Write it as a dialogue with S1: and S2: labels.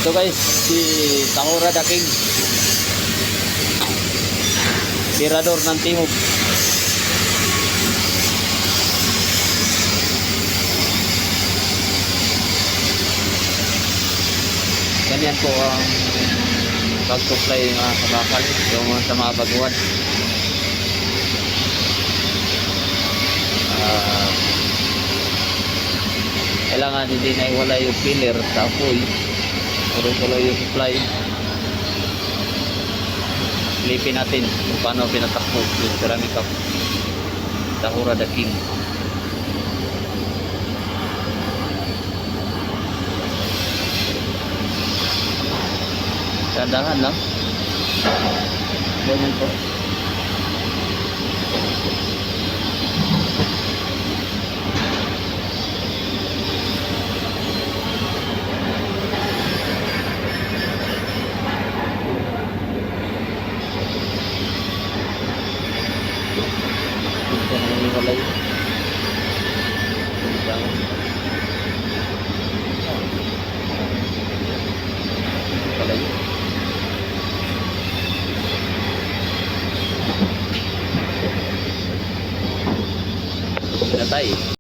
S1: Ito guys, si Tahura the King. Tirador ng Timog. Ganyan po ang pag-supply ng mga kabakal yung sa mga baguhan. Kailangan hindi na iwala yung filler sa apoy. Tuloy-tuloy yung supply. Silipin natin kung paano pinatakbo yung ceramic cup. Tahura the King. Dandahan lang. Ganyan po. Walay. Walay. Pinatay.